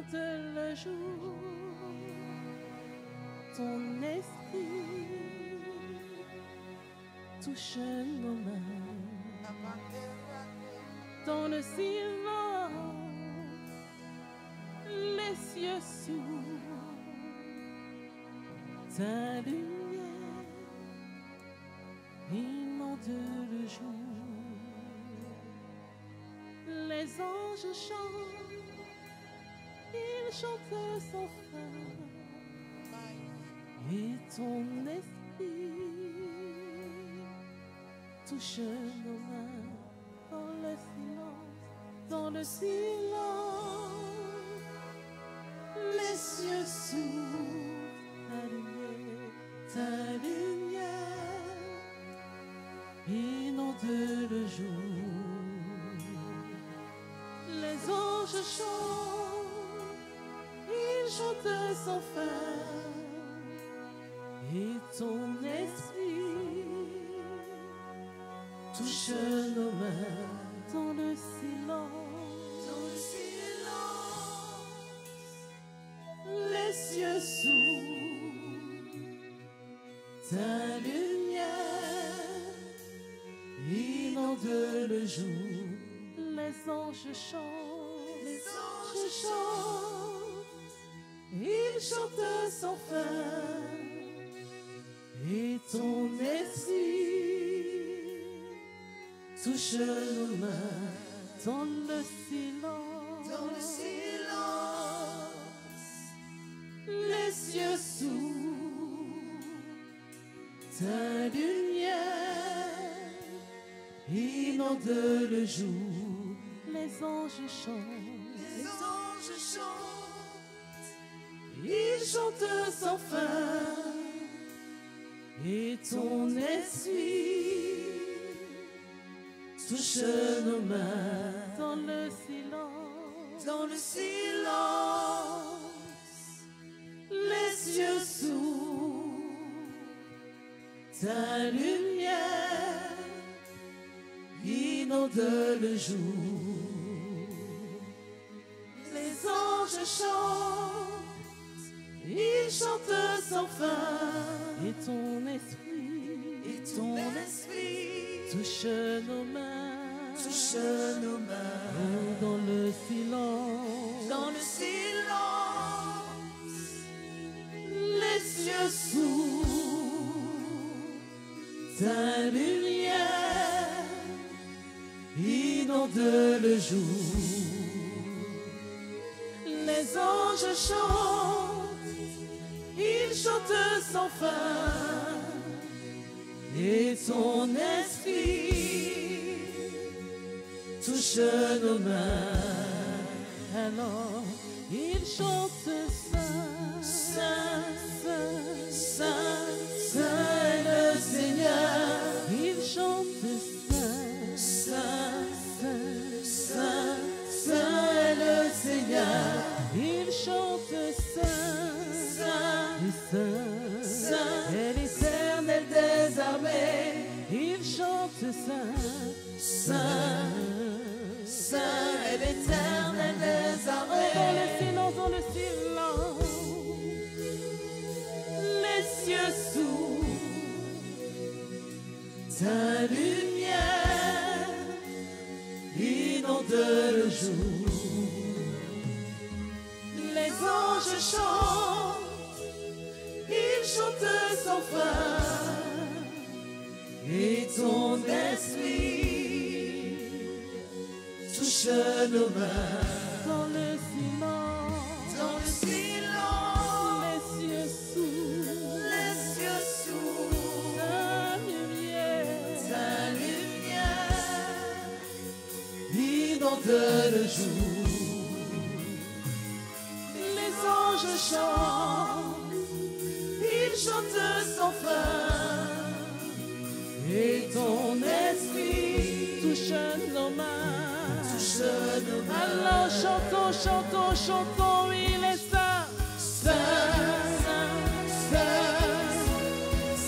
chante le jour, ton esprit touche nos mains. Dans le silence, les cieux s'ouvrent, ta lumière inonde le jour. Les anges chantent, ils chantent sans fin, et ton esprit touche nos mains. Dans le silence, les cieux s'ouvrent, ta lumière inonde le jour. Les anges chantent, ils chantent sans fin, et ton esprit touche nos mains. Dans le silence, les cieux s'ouvrent, ta lumière inonde le jour. Les anges chantent, ils chantent sans fin, et ton esprit touche nos mains. Dans le silence, les cieux s'ouvrent, ta lumière inonde le jour. Les anges chantent, ils chantent sans fin, et ton esprit touche nos mains. Dans le silence, les cieux s'ouvrent, ta lumière inonde le jour. Les anges chantent, ils chantent sans fin, et ton esprit touche nos mains. Dans le silence, les cieux s'ouvrent, ta lumière inonde le jour. Les anges chantent, ils chantent sans fin, et ton esprit touche nos mains. Alors ils chantent saint, saint, saint, saint, saint est le Seigneur. Ils chantent saint, saint, saint, saint, saint est le Seigneur. Ils chantent saint, saint, saint, saint est l'Éternel des armées. Ils chantent saint, saint, saint est l'Éternel des armées. Dans le silence, les cieux s'ouvrent, ta lumière inonde le jour. Les anges chantent, ils chantent sans fin, et ton esprit touche nos mains. Dans le silence, les cieux s'ouvrent, ta lumière inonde le jour. Les anges chantent, ils chantent sans fin, et ton esprit touche nos mains. Alors chantons, chantons, chantons, il est saint, saint, saint, saint,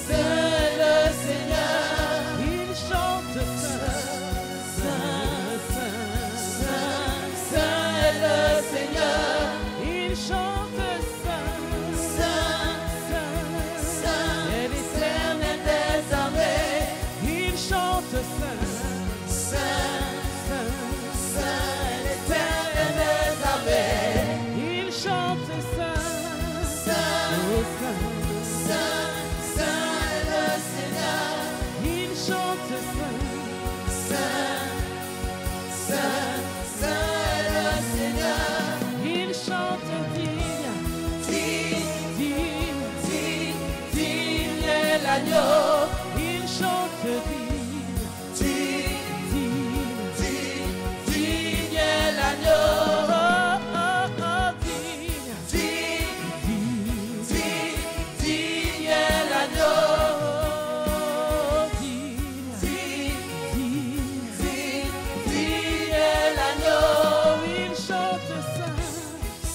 saint le Seigneur. Il chante saint, saint, saint, saint, saint est le Seigneur. chante Saint, Saint, Saint, Saint, et l'Éternel des armées, il chante Saint, Saint, Saint, Saint, l'Éternel des armées, il chante Saint, Saint, oh Saint, Saint, Saint, le Seigneur, il chante Saint, Saint, Saint, Saint, le Seigneur, il chante digne, digne, digne, digne, digne est l'agneau, il chante digne, digne, digne, digne, digne est l'agneau, oh, oh, oh, digne, digne, digne, digne est l'agneau, digne, digne, digne, digne est l'agneau, il chante Saint,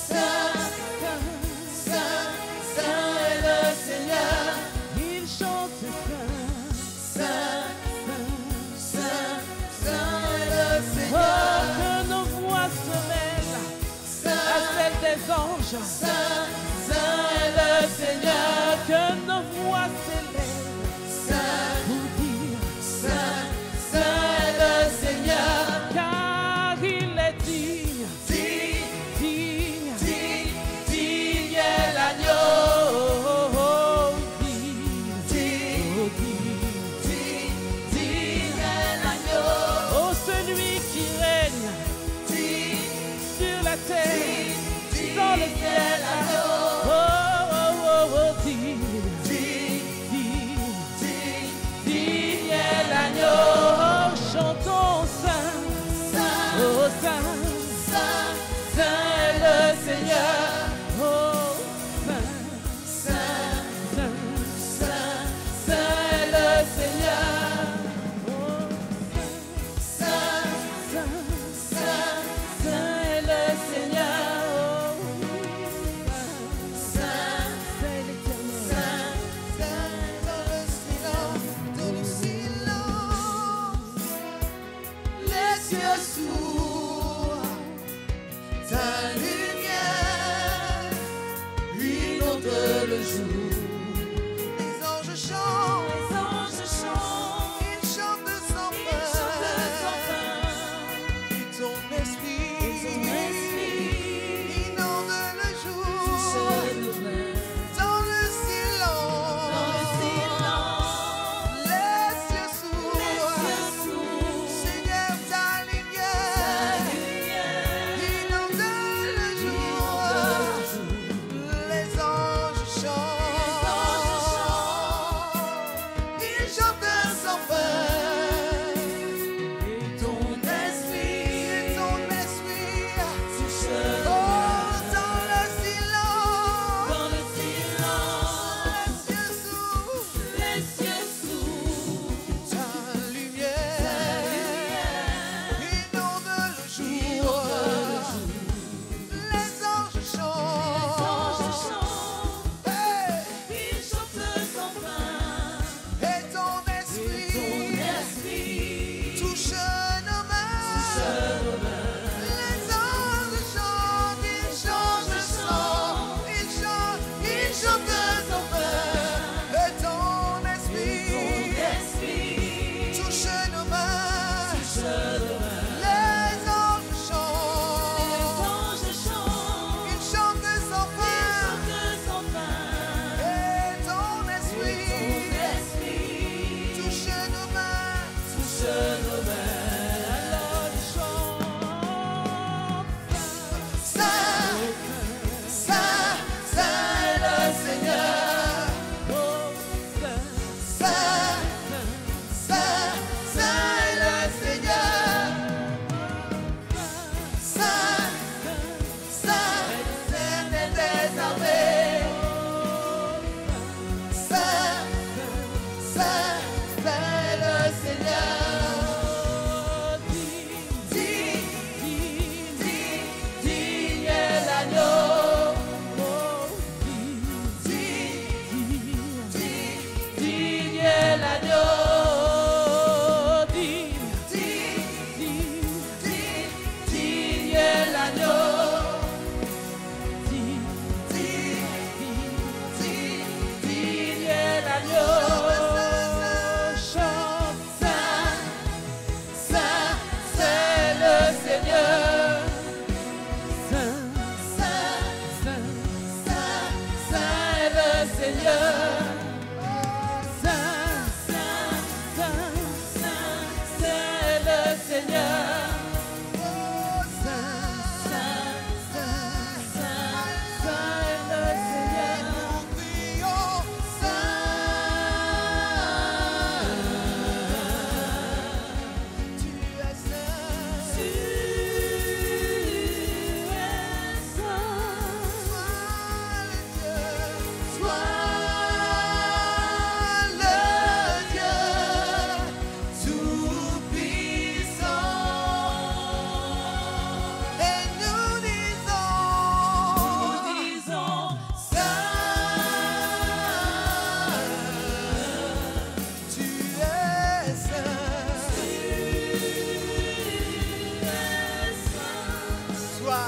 Saint, Saint, Saint, Saint est le Seigneur, il chante Saint, Saint, Saint, Saint, Saint est le Seigneur. Oh, que nos voix se mêlent à celles des anges. Saint, Saint est le Seigneur, que nos voix s'élèvent. Saint, pour dire Saint, Saint est le Seigneur, car il est digne, digne, digne, digne, digne est l'agneau. Oh, digne, digne, digne, digne, digne est l'agneau. Oh, celui qui règne sur la terre, dans le ciel. Oh, oh, oh, oh, digne, digne, digne, digne est l'agneau. Oh, chantons Saint, Saint, oh Saint, Saint, Saint est le Seigneur. Oh, Saint, Saint, Saint, Saint, Saint est le Seigneur. Oh, Saint, Saint, Saint, Saint est le Seigneur. Oh, Saint, c'est l'Éternel. Saint, Saint dans le silence, les yeux sourds,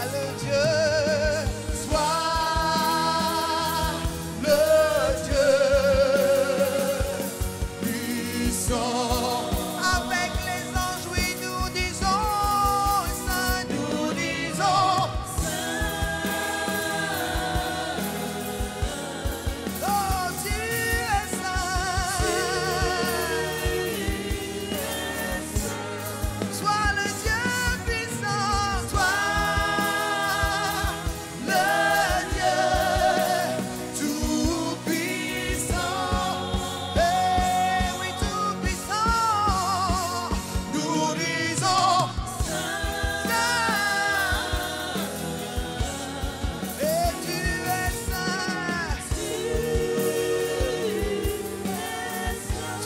le Dieu, sois le Dieu puissant. Avec les anges, oui, nous disons Saint, nous disons Saint. Oh, tu es Saint. Sois le Dieu puissant, sois le Dieu tout-puissant. Eh oui, tout-puissant. Nous disons Saint. Et tu es Saint.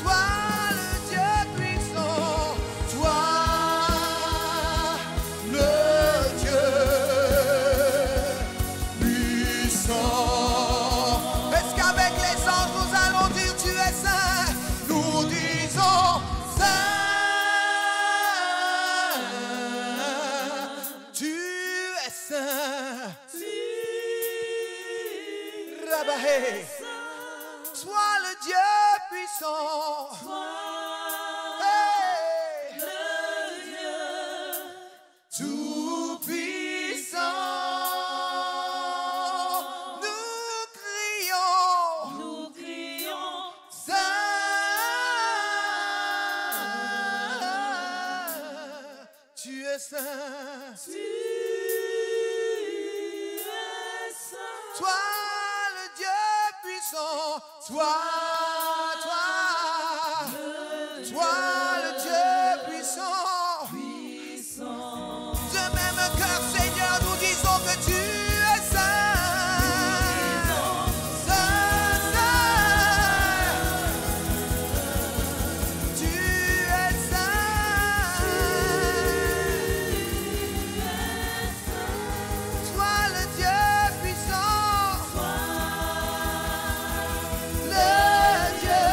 Sois le Dieu puissant, toi le Dieu puissant. Est-ce qu'avec les anges nous allons dire tu es saint? Nous disons Saint. Tu es saint. Rabahé. Sois le Dieu puissant. Hey. Tout puissant, nous crions Saint. Tu es saint. Toi le Dieu puissant, toi le Dieu puissant. De même cœur, Seigneur, nous disons que tu es saint. Saint, saint. Tu es saint. Toi le Dieu puissant. Le Dieu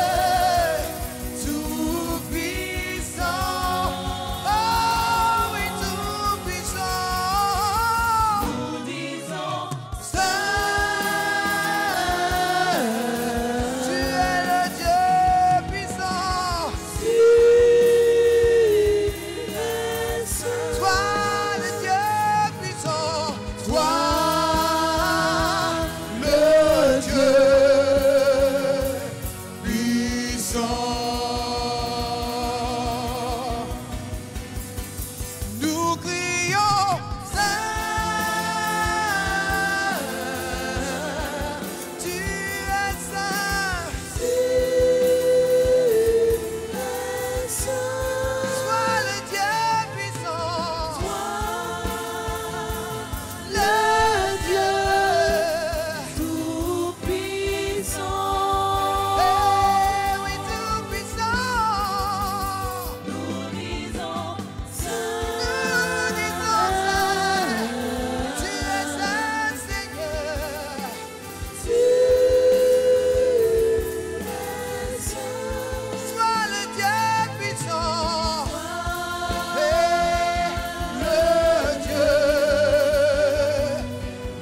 tout-puissant. Oh oui, tout-puissant. Nous disons Saint, tu es le Dieu puissant. Toi le Dieu puissant. Toi le Dieu puissant. Nous crions Saint. Tu es saint. Sois le Dieu puissant. Le Dieu tout-puissant. Eh oui, tout puissant. Nous disons Nous disons Saint. Tu es saint, Seigneur. Sois le Dieu puissant. Et le Dieu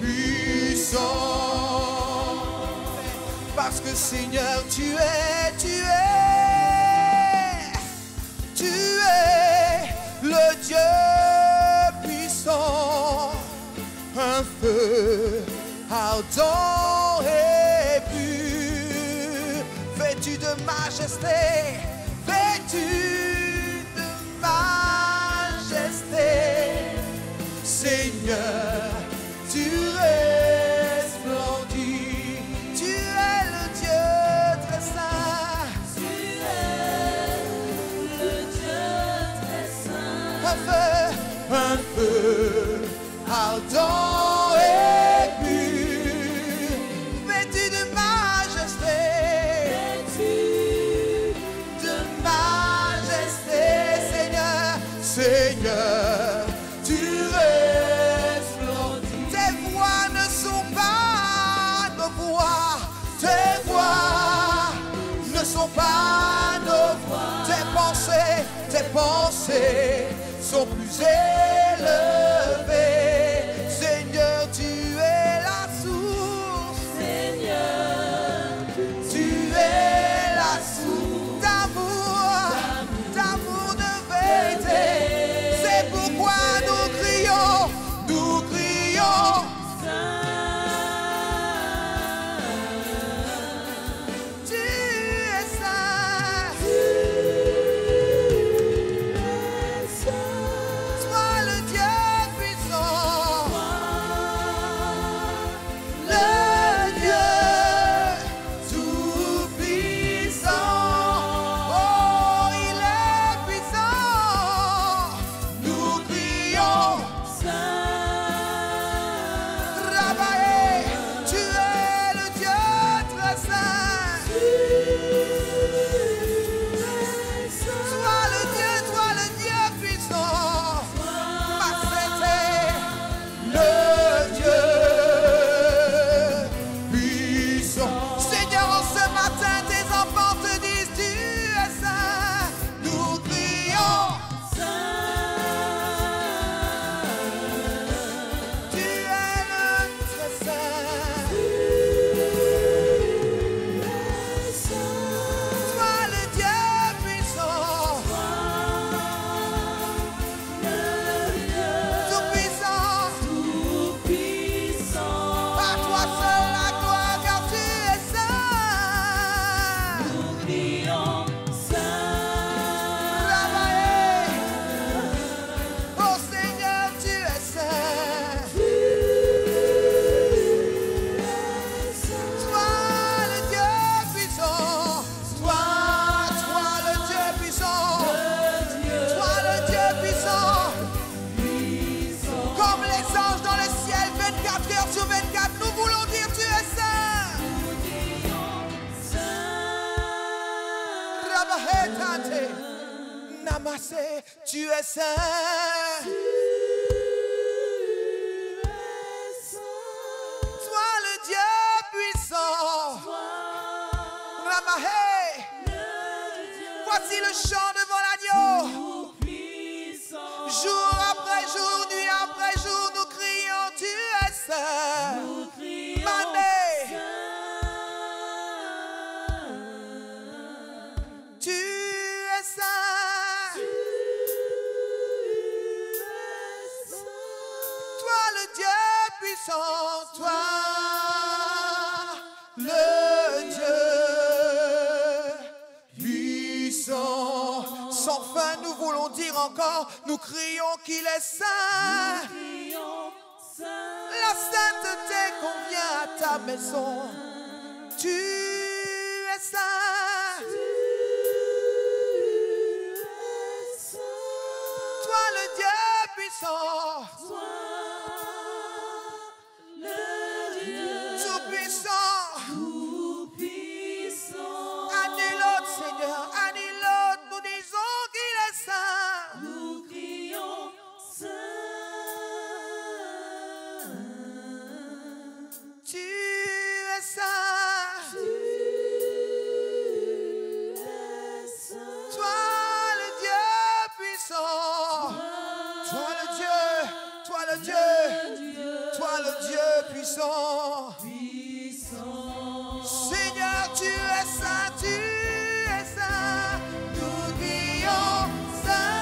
puissant. Parce que Seigneur, tu es le Dieu puissant. Un feu ardent et pur, vêtu de majesté, vêtu de majesté. Seigneur, tu resplendis, tu es le Dieu très saint. le Dieu très saint. Un feu ardent et pur, vêtu de majesté, Seigneur, tu resplendis. Tes voix ne sont pas nos voix, tes voix ne sont pas nos voix. Tes pensées sont plus élevées. 24 heures sur 24, nous voulons dire tu es saint. Rabahetate. Namaste, tu es saint. Toi le Dieu puissant. Ramahé. Voici le chant devant l'agneau. Jour après jour, nuit après jour, nous crions tu es saint. Mané. Tu es saint. Toi le Dieu puissant, toi le Dieu puissant. Sans fin, nous voulons dire encore, nous crions qu'il est saint. La sainteté convient à ta maison. Tu es saint. Toi le Dieu puissant. Tout puissant. À nul autre Seigneur, à nul autre, nous disons qu'il est saint. Nous crions saint. Tu es saint. Toi le Dieu puissant. Toi le Dieu, toi le Dieu, toi le Dieu puissant. Seigneur, tu es saint, tu es saint. Nous crions saint.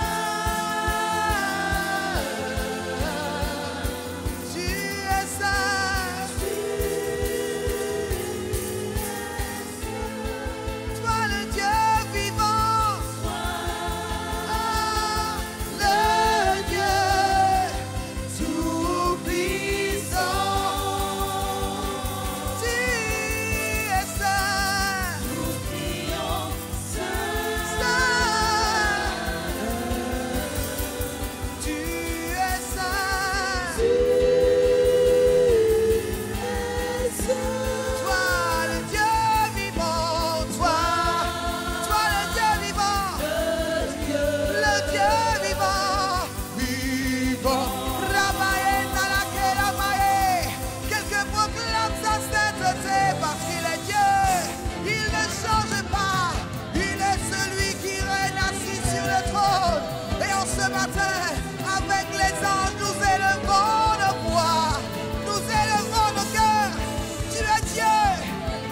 Tu es saint. Toi le Dieu vivant. Le Dieu tout puissant. Tu es saint. Tu es saint. Toi le Dieu vivant, toi le Dieu vivant, le Dieu vivant, vivant. Rabaye talake rabaye, quelqu'un proclame sa sainteté parce qu'il est Dieu, il ne change pas, il est celui qui règne assis sur le trône. Et en ce matin, avec les anges, nous élevons nos voix, nous élevons nos cœurs. Tu es Dieu,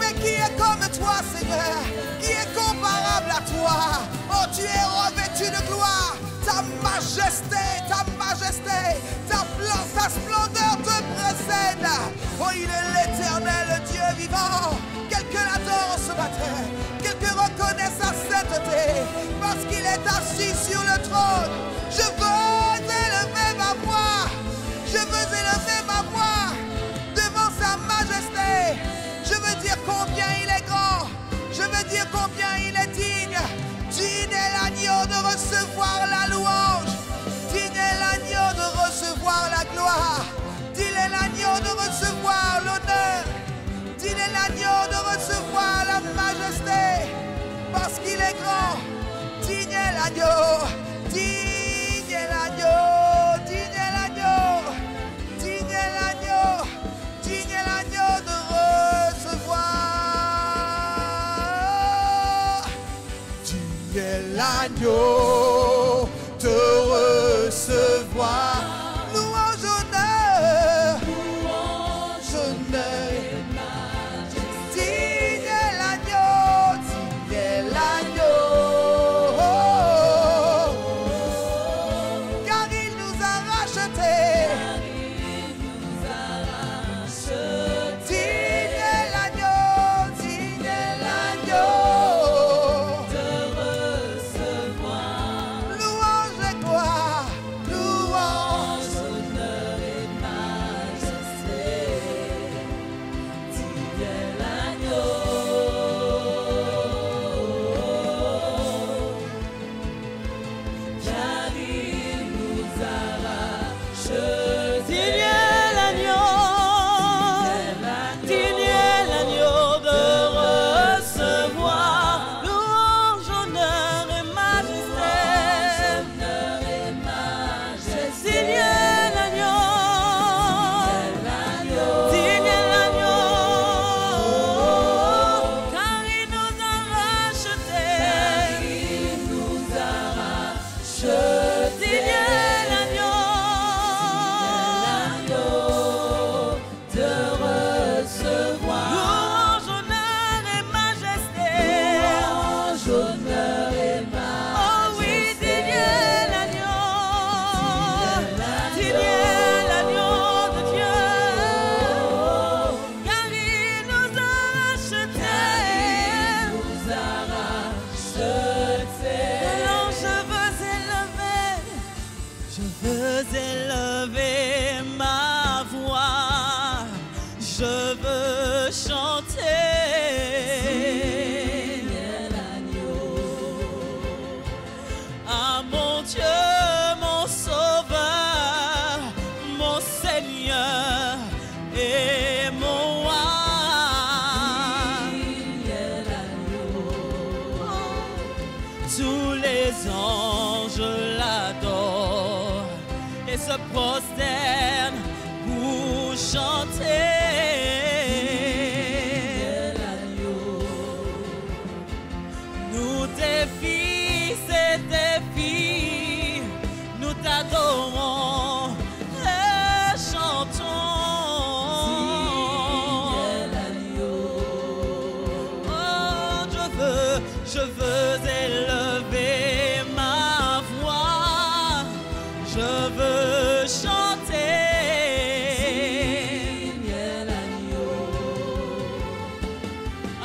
mais qui est comme toi, Seigneur? Qui est comparable à toi? Oh, tu es revêtu de gloire. Ta majesté, ta splendeur te précède. Oh, il est l'éternel, le Dieu vivant. Quelqu'un l'adore ce matin. Quelqu'un reconnaît sa sainteté parce qu'il est assis sur le trône. Je veux élever ma voix. Je veux élever ma voix devant sa majesté. Je veux dire combien il est grand. Je veux dire combien il est digne. Digne est l'agneau de recevoir la louange. Digne est l'agneau de recevoir la gloire. Digne est l'agneau de recevoir l'honneur. Digne est l'agneau de recevoir la majesté. Parce qu'il est grand. Digne est l'agneau. Digne est l'agneau. Digne est l'agneau. Digne est l'agneau. Digne est l'agneau de recevoir. Digne est l'agneau de recevoir. Louange, honneur. Louange, honneur. Digne est l'agneau. Digne est l'agneau. Car il nous a rachetés. Digne est l'agneau. Digne est l'agneau. Louange et gloire, louange, Honneur et majesté, digne est l'agneau. Car il nous a rachetés. prosterne pour chanter. Nous tes fils et tes filles, nous t'adorons et chantons. Oh, je veux élever ma voix, je veux chanter.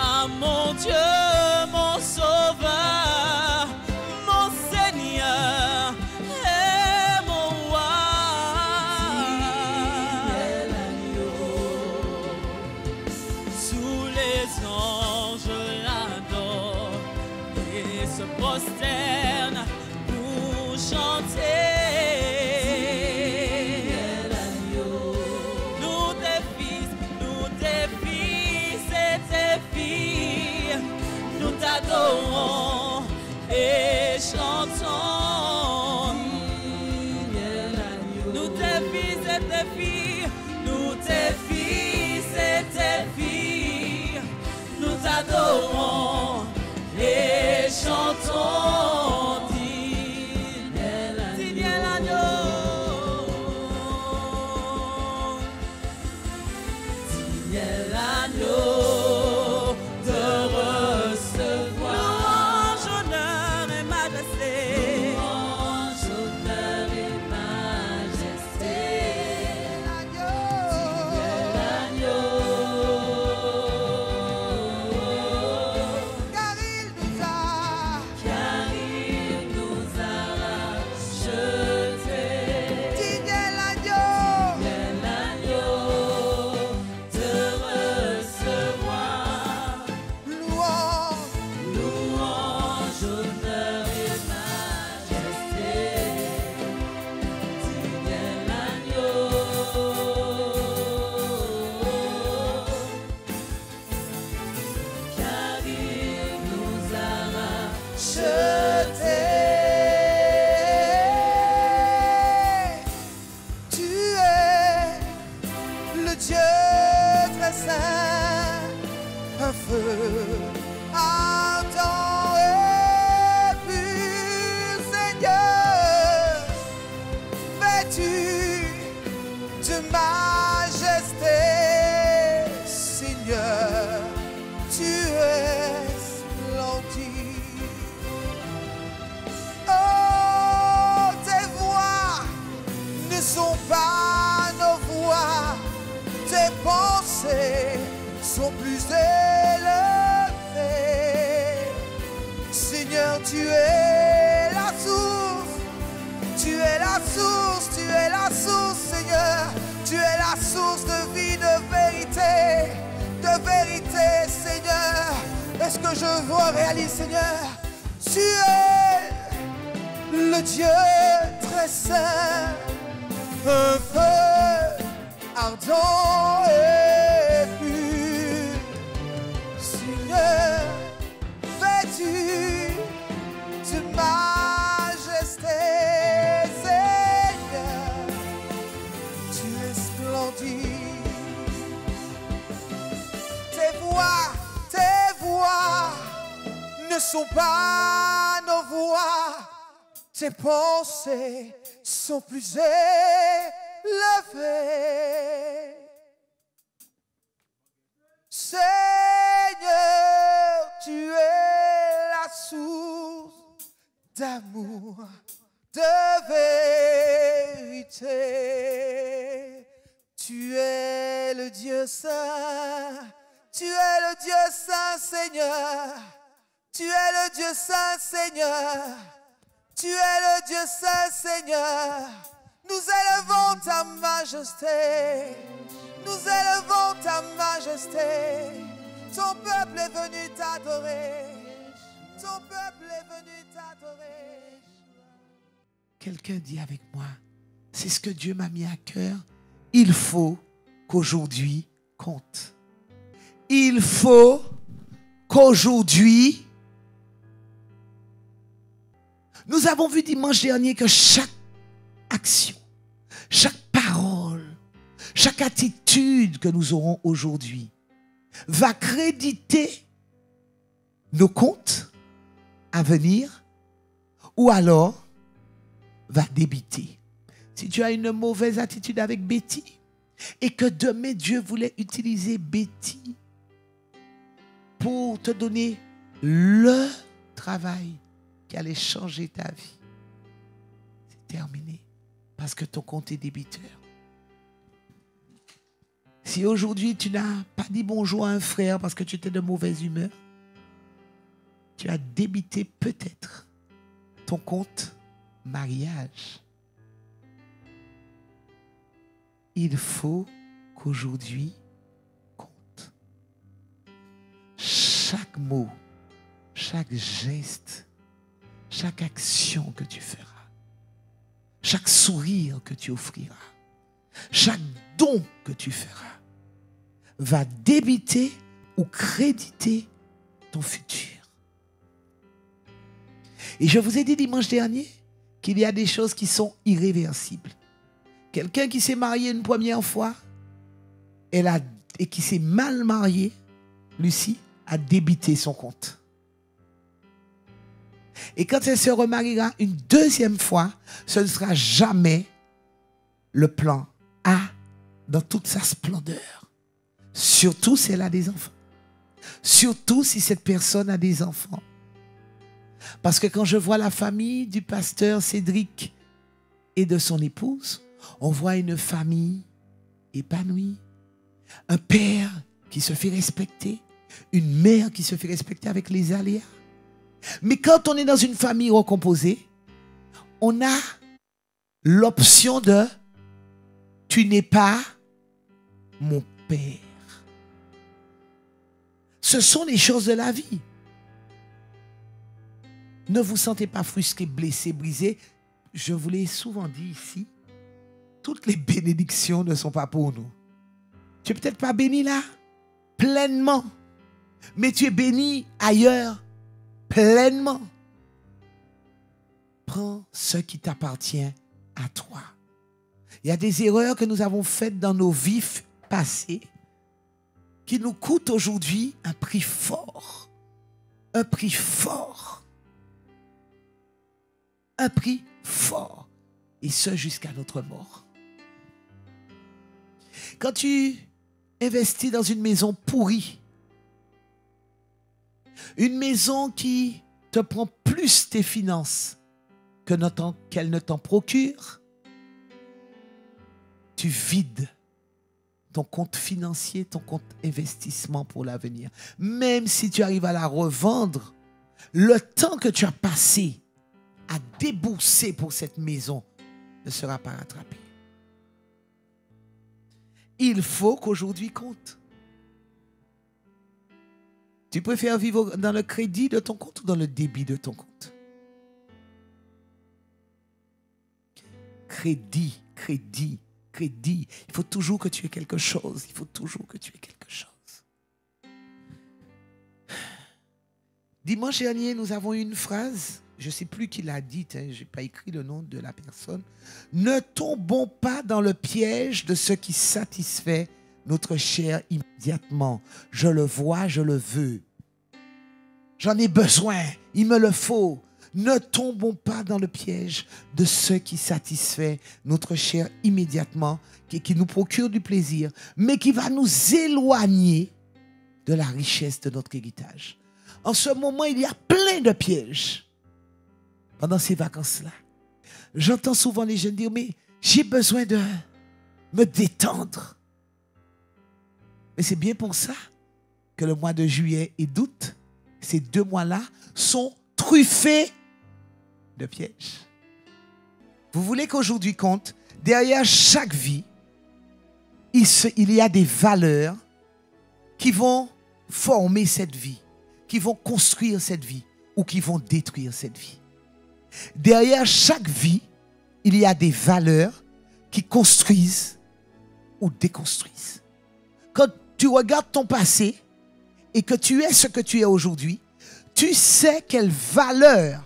À mon Dieu, mon Sauveur, mon Seigneur et mon roi. Sous les anges l'adorent et se prosternent pour chanter. Nous tes fils et tes filles, nous t'adorons et chantons. Nous tes fils et tes filles, nous tes fils et tes filles, nous t'adorons et chantons. Digne est l'agneau, digne est l'agneau de recevoir louange, honneur et majesté. Louange, honneur et majesté. Car il nous a Racheté. digne est l'agneau. L'agneau de recevoir Louange, louange, honneur et majesté. Digne est l'agneau, car il nous a rachetés. Tu es le Dieu très saint, un feu ardent et pur, Seigneur, vêtu de majesté, Seigneur, tu es splendide. Oh, tes voix ne sont pas nos voix, tes pensées sont plus élevées. Seigneur, tu es la source, tu es la source, tu es la source, Seigneur, tu es la source de vie, de vérité, Seigneur. Est-ce que je vois réaliser, Seigneur? Tu es le Dieu très saint, un feu ardent et pur, Seigneur, vêtu de majesté, Seigneur, tu es splendide. Tes voix ne sont pas nos voix, tes pensées sont plus élevées. Seigneur, tu es la source d'amour, de vérité. Tu es le Dieu saint, tu es le Dieu saint, Seigneur. Tu es le Dieu saint, Seigneur. Tu es le Dieu saint, Seigneur. Nous élevons ta majesté. Nous élevons ta majesté. Ton peuple est venu t'adorer. Ton peuple est venu t'adorer. Quelqu'un dit avec moi, c'est ce que Dieu m'a mis à cœur. Il faut qu'aujourd'hui compte. Il faut qu'aujourd'hui, nous avons vu dimanche dernier que chaque action, chaque attitude que nous aurons aujourd'hui va créditer nos comptes à venir ou alors va débiter. Si tu as une mauvaise attitude avec Betty et que demain Dieu voulait utiliser Betty pour te donner le travail qui allait changer ta vie, c'est terminé parce que ton compte est débiteur. Si aujourd'hui tu n'as pas dit bonjour à un frère parce que tu étais de mauvaise humeur, tu as débité peut-être ton compte mariage. Il faut qu'aujourd'hui compte. Chaque mot, chaque geste, chaque action que tu feras, chaque sourire que tu offriras, chaque don que tu feras, va débiter ou créditer ton futur. Et je vous ai dit dimanche dernier qu'il y a des choses qui sont irréversibles. Quelqu'un qui s'est marié une première fois et qui s'est mal marié, Lucie, a débité son compte. Et quand elle se remariera une deuxième fois, ce ne sera jamais le plan A dans toute sa splendeur. Surtout si elle a des enfants. Surtout si cette personne a des enfants. Parce que quand je vois la famille du pasteur Cédric et de son épouse, on voit une famille épanouie. Un père qui se fait respecter. Une mère qui se fait respecter avec les aléas. Mais quand on est dans une famille recomposée, on a l'option de « tu n'es pas mon père ». Ce sont les choses de la vie. Ne vous sentez pas frustré, blessé, brisé. Je vous l'ai souvent dit ici, toutes les bénédictions ne sont pas pour nous. Tu n'es peut-être pas béni là, pleinement, mais tu es béni ailleurs, pleinement. Prends ce qui t'appartient à toi. Il y a des erreurs que nous avons faites dans nos vies passées qui nous coûtent aujourd'hui un prix fort. Un prix fort. Un prix fort. Et ce jusqu'à notre mort. Quand tu investis dans une maison pourrie, une maison qui te prend plus tes finances qu'elle ne t'en procure, tu vides ton compte financier, ton compte investissement pour l'avenir. Même si tu arrives à la revendre, le temps que tu as passé à débourser pour cette maison ne sera pas rattrapé. Il faut qu'aujourd'hui compte. Tu préfères vivre dans le crédit de ton compte ou dans le débit de ton compte? Crédit, crédit, crédit. Il faut toujours que tu aies quelque chose. Il faut toujours que tu aies quelque chose. Dimanche dernier, nous avons eu une phrase. Je ne sais plus qui l'a dite. Je n'ai pas écrit le nom de la personne. Ne tombons pas dans le piège de ce qui satisfait notre chair immédiatement. Je le vois, je le veux. J'en ai besoin, il me le faut. Ne tombons pas dans le piège de ce qui satisfait notre chair immédiatement, qui nous procure du plaisir, mais qui va nous éloigner de la richesse de notre héritage. En ce moment, il y a plein de pièges pendant ces vacances-là. J'entends souvent les jeunes dire, mais j'ai besoin de me détendre. Mais c'est bien pour ça que le mois de juillet et d'août, ces 2 mois-là, sont truffés de pièges. Vous voulez qu'aujourd'hui compte, derrière chaque vie, il y a des valeurs qui vont former cette vie, qui vont construire cette vie ou qui vont détruire cette vie. Derrière chaque vie, il y a des valeurs qui construisent ou déconstruisent. Quand tu regardes ton passé et que tu es ce que tu es aujourd'hui, tu sais quelle valeur,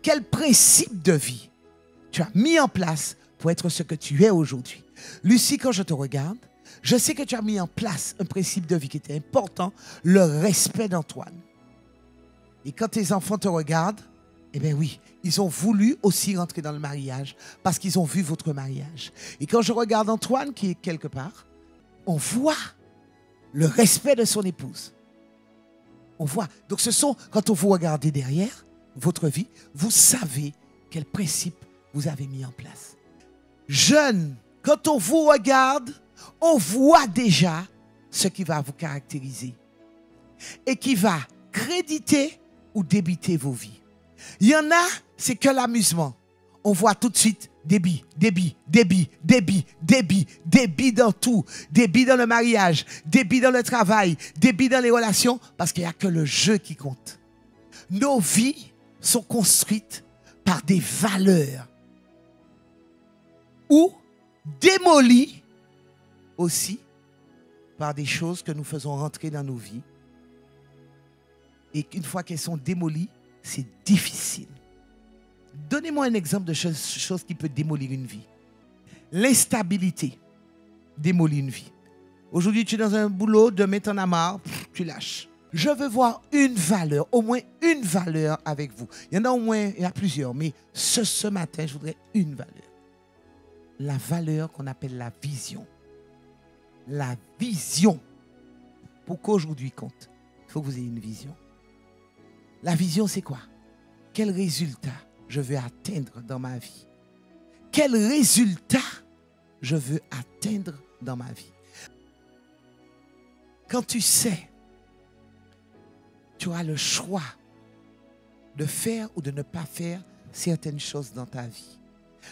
quel principe de vie tu as mis en place pour être ce que tu es aujourd'hui. Lucie, quand je te regarde, je sais que tu as mis en place un principe de vie qui était important, le respect d'Antoine. Et quand tes enfants te regardent, eh bien oui, ils ont voulu aussi rentrer dans le mariage parce qu'ils ont vu votre mariage. Et quand je regarde Antoine qui est quelque part, on voit le respect de son épouse. On voit. Donc ce sont, quand on vous regarde derrière votre vie, vous savez quel principe vous avez mis en place. Jeunes, quand on vous regarde, on voit déjà ce qui va vous caractériser et qui va créditer ou débiter vos vies. Il y en a, c'est que l'amusement. On voit tout de suite débit dans tout. Débit dans le mariage, débit dans le travail, débit dans les relations, parce qu'il n'y a que le jeu qui compte. Nos vies sont construites par des valeurs ou démolies aussi par des choses que nous faisons rentrer dans nos vies. Et qu'une fois qu'elles sont démolies, c'est difficile. Donnez-moi un exemple de chose qui peut démolir une vie. L'instabilité démolit une vie. Aujourd'hui, tu es dans un boulot, demain, tu en as marre, tu lâches. Je veux voir une valeur, au moins une valeur avec vous. Il y en a au moins, il y a plusieurs, mais ce matin, je voudrais une valeur. La valeur qu'on appelle la vision. La vision. Pour qu'aujourd'hui compte, il faut que vous ayez une vision. La vision, c'est quoi? Quel résultat je veux atteindre dans ma vie? Quel résultat je veux atteindre dans ma vie? Quand tu sais, tu auras le choix de faire ou de ne pas faire certaines choses dans ta vie.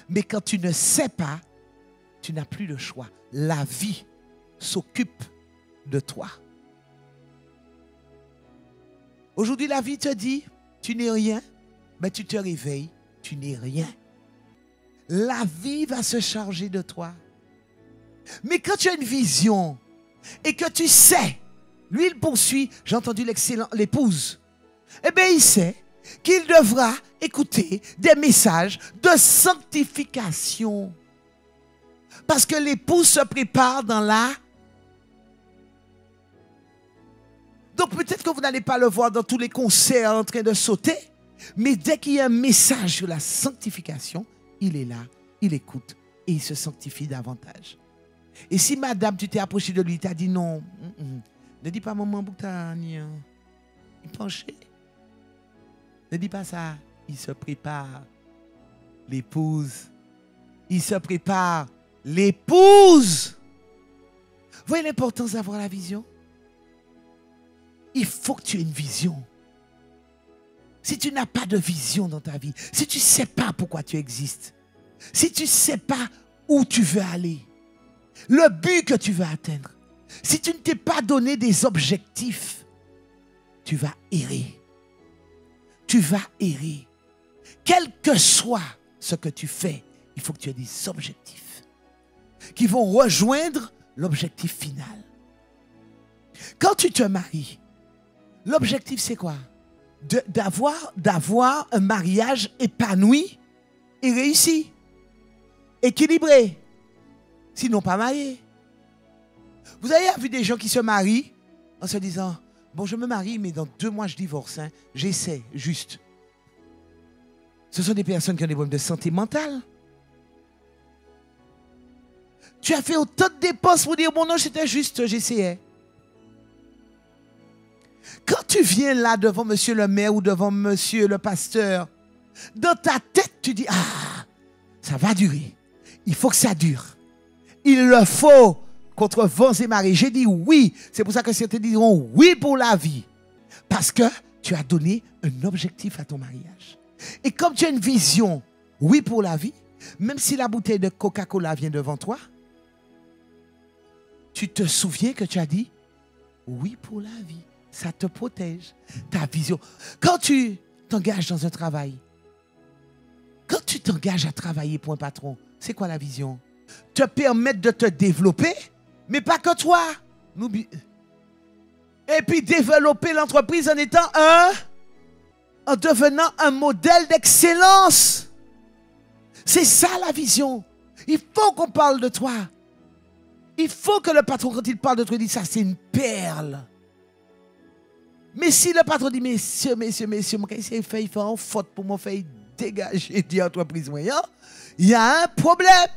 Mais quand tu ne sais pas, tu n'as plus le choix. La vie s'occupe de toi. Aujourd'hui, la vie te dit, tu n'es rien, mais tu te réveilles, tu n'es rien. La vie va se charger de toi. Mais quand tu as une vision et que tu sais, lui il poursuit, j'ai entendu l'épouse, eh bien il sait qu'il devra écouter des messages de sanctification. Parce que l'épouse se prépare dans la... Donc peut-être que vous n'allez pas le voir dans tous les concerts en train de sauter, mais dès qu'il y a un message sur la sanctification, il est là, il écoute et il se sanctifie davantage. Et si madame, tu t'es approché de lui, tu as dit non, ne dis pas maman Boutani, il penchait. Ne dis pas ça, il se prépare. L'épouse, il se prépare. L'épouse. Vous voyez l'importance d'avoir la vision? Il faut que tu aies une vision. Si tu n'as pas de vision dans ta vie, si tu ne sais pas pourquoi tu existes, si tu ne sais pas où tu veux aller, le but que tu veux atteindre, si tu ne t'es pas donné des objectifs, tu vas errer. Tu vas errer. Quel que soit ce que tu fais, il faut que tu aies des objectifs qui vont rejoindre l'objectif final. Quand tu te maries, l'objectif c'est quoi? D'avoir un mariage épanoui et réussi, équilibré, sinon pas marié. Vous avez vu des gens qui se marient en se disant, bon je me marie mais dans 2 mois je divorce, hein. J'essaie juste. Ce sont des personnes qui ont des problèmes de santé mentale. Tu as fait autant de dépenses pour dire, bon non c'était juste, j'essayais. Quand tu viens là devant monsieur le maire ou devant monsieur le pasteur, dans ta tête, tu dis, ah, ça va durer. Il faut que ça dure. Il le faut contre vents et marées. J'ai dit oui. C'est pour ça que certains diront oui pour la vie. Parce que tu as donné un objectif à ton mariage. Et comme tu as une vision, oui pour la vie, même si la bouteille de Coca-Cola vient devant toi, tu te souviens que tu as dit oui pour la vie. Ça te protège. Ta vision. Quand tu t'engages dans un travail, quand tu t'engages à travailler pour un patron, c'est quoi la vision? Te permettre de te développer, mais pas que toi. Et puis développer l'entreprise en devenant un modèle d'excellence. C'est ça la vision. Il faut qu'on parle de toi. Il faut que le patron, quand il parle de toi, il dit ça, c'est une perle. Mais si le patron dit, messieurs, moi, quand il fait une faute pour me faire dégager de l'entreprise, il y a un problème.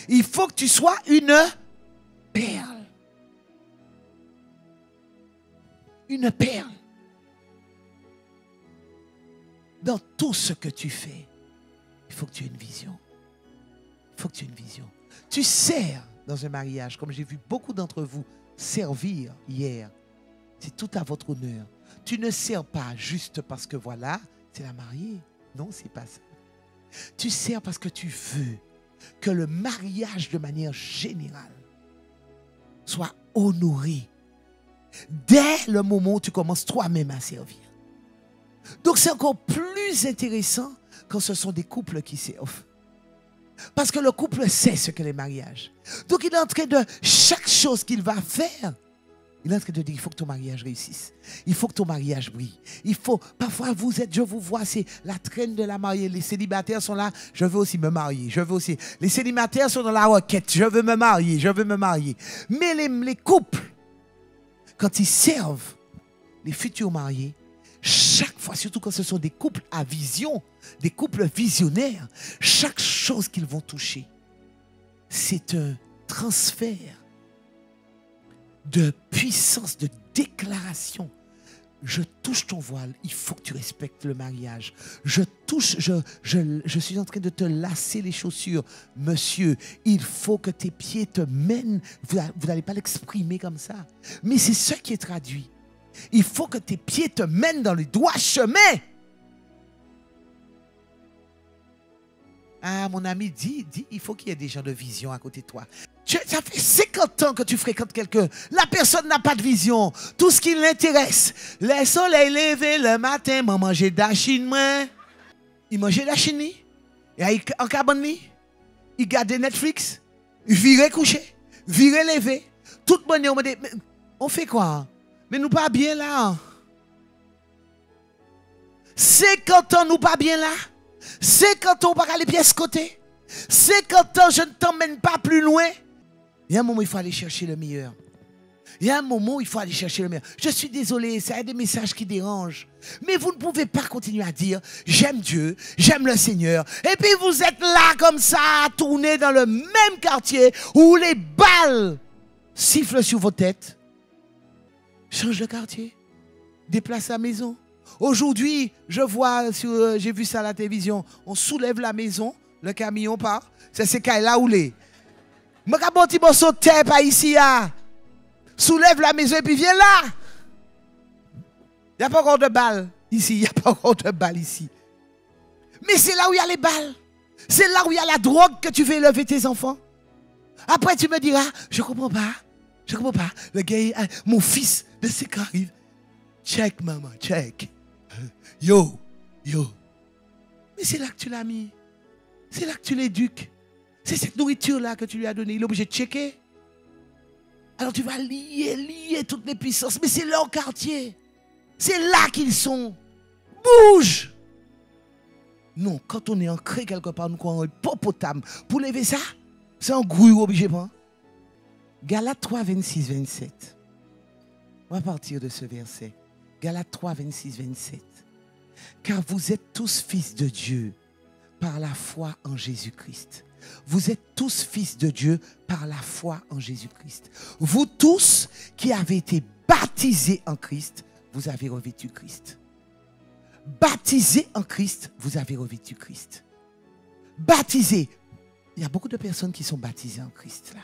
Il faut que tu sois une perle. Une perle. Dans tout ce que tu fais, il faut que tu aies une vision. Il faut que tu aies une vision. Tu sers dans un mariage, comme j'ai vu beaucoup d'entre vous servir hier. C'est tout à votre honneur. Tu ne sers pas juste parce que voilà, c'est la mariée. Non, c'est pas ça. Tu sers parce que tu veux que le mariage de manière générale soit honoré dès le moment où tu commences toi-même à servir. Donc c'est encore plus intéressant quand ce sont des couples qui servent. Parce que le couple sait ce que les mariages. Donc il est en train de, chaque chose qu'il va faire, il est en train de dire, il faut que ton mariage réussisse. Il faut que ton mariage brille. Il faut, parfois vous êtes, je vous vois, c'est la traîne de la mariée. Les célibataires sont là, je veux aussi me marier. Je veux aussi. Les célibataires sont dans la requête, je veux me marier, je veux me marier. Mais les couples, quand ils servent les futurs mariés, chaque fois, surtout quand ce sont des couples à vision, des couples visionnaires, chaque chose qu'ils vont toucher, c'est un transfert de puissance, de déclaration. Je touche ton voile, il faut que tu respectes le mariage. Je suis en train de te lasser les chaussures. Monsieur, il faut que tes pieds te mènent. Vous n'allez pas l'exprimer comme ça. Mais c'est ce qui est traduit. Il faut que tes pieds te mènent dans le droit chemin. Ah, mon ami, dis, il faut qu'il y ait des gens de vision à côté de toi. Ça fait 50 ans que tu fréquentes quelqu'un. La personne n'a pas de vision. Tout ce qui l'intéresse, le soleil levé le matin, moi manger de la chine, moi. Il mangeait de la chine, et en cabane, il gardait Netflix, il virait coucher, virait levé. Toute bonne, on me dit, on fait quoi? Mais nous pas bien là. 50 ans, nous pas bien là. 50 ans, on va aller pièce côté. 50 ans, je ne t'emmène pas plus loin. Il y a un moment où il faut aller chercher le meilleur. Il y a un moment où il faut aller chercher le meilleur. Je suis désolé, ça a des messages qui dérangent. Mais vous ne pouvez pas continuer à dire j'aime Dieu, j'aime le Seigneur. Et puis vous êtes là comme ça, à tourner dans le même quartier où les balles sifflent sur vos têtes. Change de quartier. Déplace la maison. Aujourd'hui, j'ai vu ça à la télévision. On soulève la maison, le camion part. C'est là où les. Je vais un petit morceau de terre par ici. Soulève la maison et puis viens là. Il n'y a pas encore de balles ici. Il n'y a pas encore de balles ici. Mais c'est là où il y a les balles. C'est là où il y a la drogue que tu veux élever tes enfants. Après, tu me diras, je ne comprends pas. Je ne comprends pas. Le gars, mon fils de ce qui arrive. Check, maman, check. Yo. Mais c'est là que tu l'as mis. C'est là que tu l'éduques. C'est cette nourriture-là que tu lui as donnée. Il est obligé de checker. Alors tu vas lier toutes les puissances. Mais c'est leur quartier. C'est là qu'ils sont. Bouge. Non, quand on est ancré quelque part, nous croyons hippopotame. Pour lever ça, c'est un grouille obligé. Galates 3, 26, 27. On va partir de ce verset. Galates 3, 26, 27. Car vous êtes tous fils de Dieu par la foi en Jésus-Christ. Vous êtes tous fils de Dieu par la foi en Jésus-Christ. Vous tous qui avez été baptisés en Christ, vous avez revêtu Christ. Baptisés en Christ, vous avez revêtu Christ. Baptisés. Il y a beaucoup de personnes qui sont baptisées en Christ là.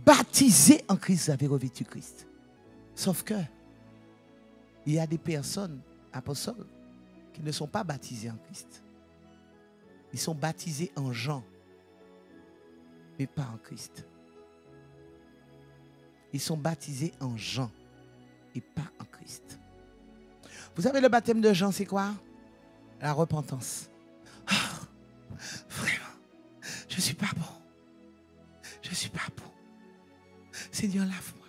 Baptisés en Christ, vous avez revêtu Christ. Sauf que il y a des personnes, apôtres, qui ne sont pas baptisés en Christ. Ils sont baptisés en Jean, mais pas en Christ. Ils sont baptisés en Jean et pas en Christ. Vous savez, le baptême de Jean, c'est quoi? La repentance. Oh, vraiment, je ne suis pas bon. Je ne suis pas bon. Seigneur, lave-moi.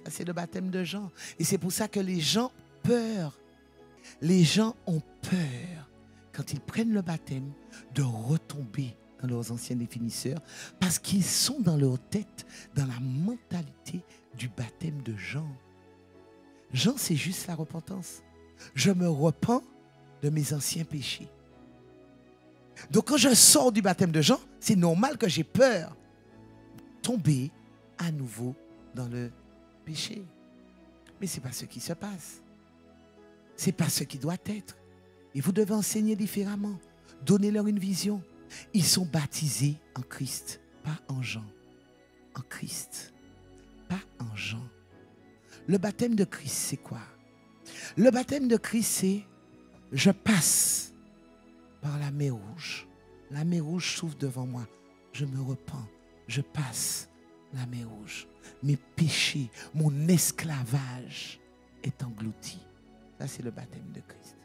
C'est le baptême de Jean. Et c'est pour ça que les gens ont peur. Les gens ont peur quand ils prennent le baptême, de retomber dans leurs anciens définisseurs, parce qu'ils sont dans leur tête, dans la mentalité du baptême de Jean. Jean, c'est juste la repentance. Je me repens de mes anciens péchés. Donc quand je sors du baptême de Jean, c'est normal que j'ai peur de tomber à nouveau dans le péché. Mais ce n'est pas ce qui se passe. Ce n'est pas ce qui doit être. Et vous devez enseigner différemment. Donnez-leur une vision. Ils sont baptisés en Christ, pas en Jean. En Christ, pas en Jean. Le baptême de Christ, c'est quoi? Le baptême de Christ, c'est je passe par la mer rouge. La mer rouge s'ouvre devant moi. Je me repens. Je passe la mer rouge. Mes péchés, mon esclavage est englouti. Ça, c'est le baptême de Christ.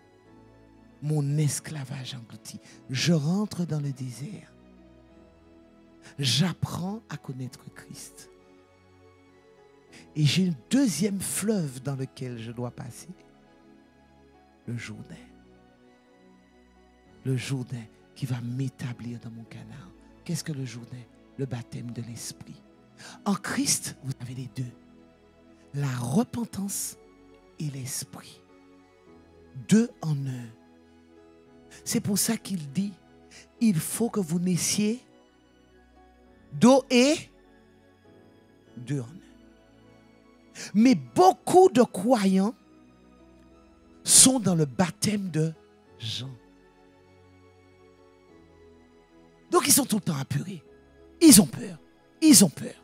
Mon esclavage englouti. Je rentre dans le désert. J'apprends à connaître Christ. Et j'ai un deuxième fleuve dans lequel je dois passer. Le Jourdain. Le Jourdain qui va m'établir dans mon canal. Qu'est-ce que le Jourdain? Le baptême de l'Esprit. En Christ, vous avez les deux. La repentance et l'Esprit. Deux en un. C'est pour ça qu'il dit, il faut que vous naissiez d'eau et deux en un. Mais beaucoup de croyants sont dans le baptême de Jean. Donc ils sont tout le temps apeurés. Ils ont peur. Ils ont peur.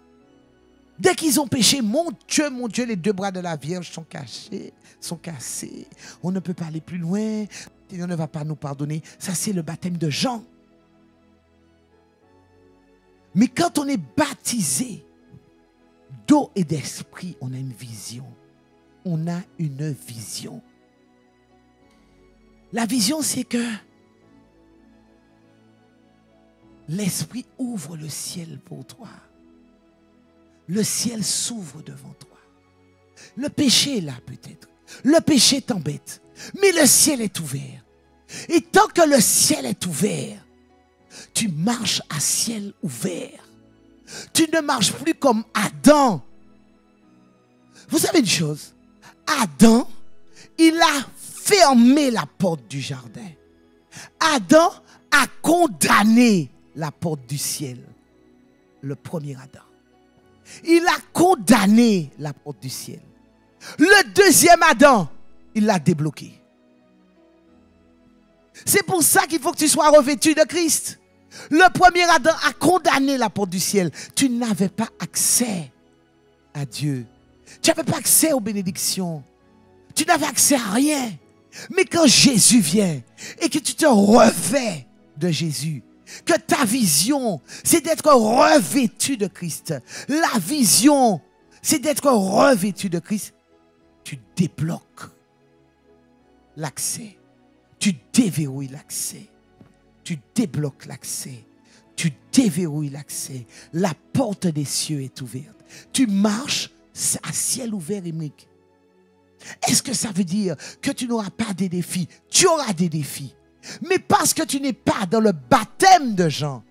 Dès qu'ils ont péché, mon Dieu, les deux bras de la Vierge sont cachés, sont cassés. On ne peut pas aller plus loin. Seigneur ne va pas nous pardonner. Ça, c'est le baptême de Jean. Mais quand on est baptisé d'eau et d'esprit, on a une vision. On a une vision. La vision, c'est que l'Esprit ouvre le ciel pour toi. Le ciel s'ouvre devant toi. Le péché est là peut-être. Le péché t'embête. Mais le ciel est ouvert. Et tant que le ciel est ouvert, tu marches à ciel ouvert. Tu ne marches plus comme Adam. Vous savez une chose? Adam, il a fermé la porte du jardin. Adam a condamné la porte du ciel. Le premier Adam. Il a condamné la porte du ciel. Le deuxième Adam, il l'a débloqué. C'est pour ça qu'il faut que tu sois revêtu de Christ. Le premier Adam a condamné la porte du ciel. Tu n'avais pas accès à Dieu. Tu n'avais pas accès aux bénédictions. Tu n'avais accès à rien. Mais quand Jésus vient et que tu te revêts de Jésus, que ta vision, c'est d'être revêtu de Christ. La vision, c'est d'être revêtu de Christ. Tu débloques l'accès. Tu déverrouilles l'accès. Tu débloques l'accès. Tu déverrouilles l'accès. La porte des cieux est ouverte. Tu marches à ciel ouvert, Émeric. Est-ce que ça veut dire que tu n'auras pas des défis? Tu auras des défis. Mais parce que tu n'es pas dans le baptême de Jean,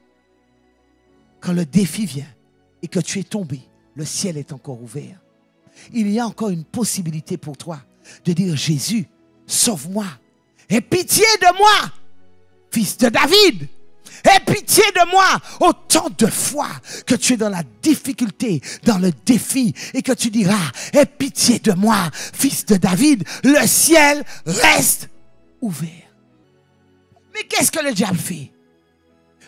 quand le défi vient et que tu es tombé, le ciel est encore ouvert. Il y a encore une possibilité pour toi de dire, Jésus, sauve-moi. Aie pitié de moi, fils de David. Aie pitié de moi. Autant de fois que tu es dans la difficulté, dans le défi, et que tu diras, aie pitié de moi, fils de David, le ciel reste ouvert. Mais qu'est-ce que le diable fait?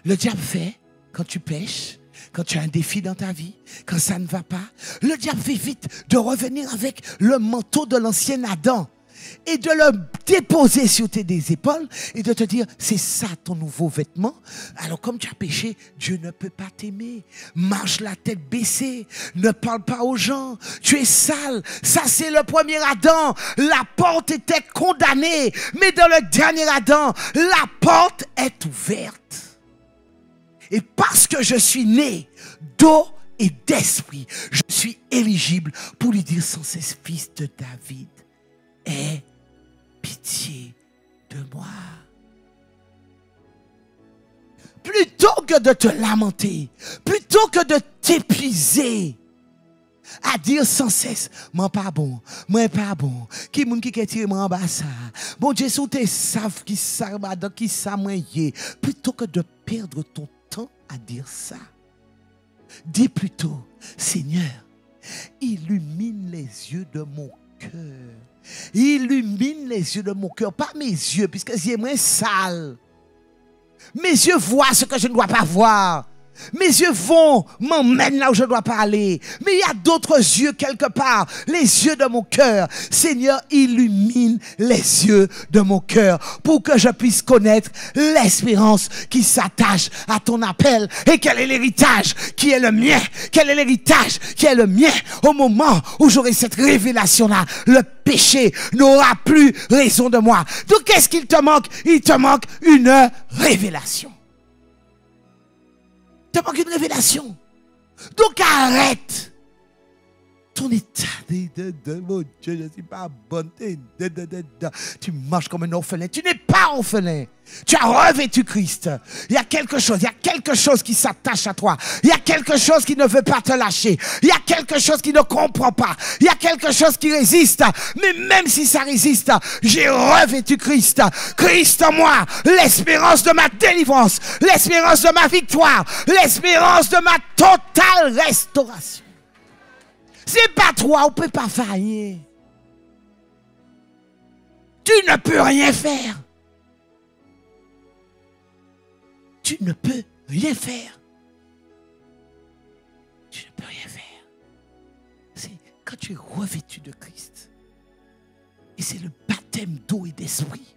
Le diable fait, quand tu pêches, quand tu as un défi dans ta vie, quand ça ne va pas, le diable fait vite de revenir avec le manteau de l'ancien Adam et de le déposer sur tes épaules et de te dire, c'est ça ton nouveau vêtement. Alors comme tu as péché, Dieu ne peut pas t'aimer. Marche la tête baissée, ne parle pas aux gens, tu es sale. Ça c'est le premier Adam, la porte était condamnée, mais dans le dernier Adam, la porte est ouverte. Et parce que je suis né d'eau et d'esprit, je suis éligible pour lui dire sans cesse, fils de David, aie pitié de moi. plutôt que de te lamenter, plutôt que de t'épuiser, à dire sans cesse, moi pas bon, qui moun qui tire moi en bas ça. Bon Dieu, sous tes savent qui ça qui ça moi yé, plutôt que de perdre ton temps à dire ça. Dis plutôt, Seigneur, illumine les yeux de mon cœur. Illumine les yeux de mon cœur, pas mes yeux, puisque c'est moins sale. Mes yeux voient ce que je ne dois pas voir. Mes yeux m'emmènent là où je ne dois pas aller. Mais il y a d'autres yeux quelque part, les yeux de mon cœur. Seigneur, illumine les yeux de mon cœur pour que je puisse connaître l'espérance qui s'attache à ton appel. Et quel est l'héritage qui est le mien? Quel est l'héritage qui est le mien? Au moment où j'aurai cette révélation-là, le péché n'aura plus raison de moi. Donc qu'est-ce qu'il te manque? Il te manque une révélation. Il te manque une révélation. Donc arrête ton état de mon Dieu, je ne suis pas bonne. Tu marches comme un orphelin. Tu n'es pas orphelin. Tu as revêtu Christ. Il y a quelque chose qui s'attache à toi. Il y a quelque chose qui ne veut pas te lâcher. Il y a quelque chose qui ne comprend pas. Il y a quelque chose qui résiste. Mais même si ça résiste, j'ai revêtu Christ. Christ en moi, l'espérance de ma délivrance, l'espérance de ma victoire, l'espérance de ma totale restauration. C'est pas toi, on ne peut pas faillir. Tu ne peux rien faire. Tu ne peux rien faire. Tu ne peux rien faire. C'est quand tu es revêtu de Christ. Et c'est le baptême d'eau et d'esprit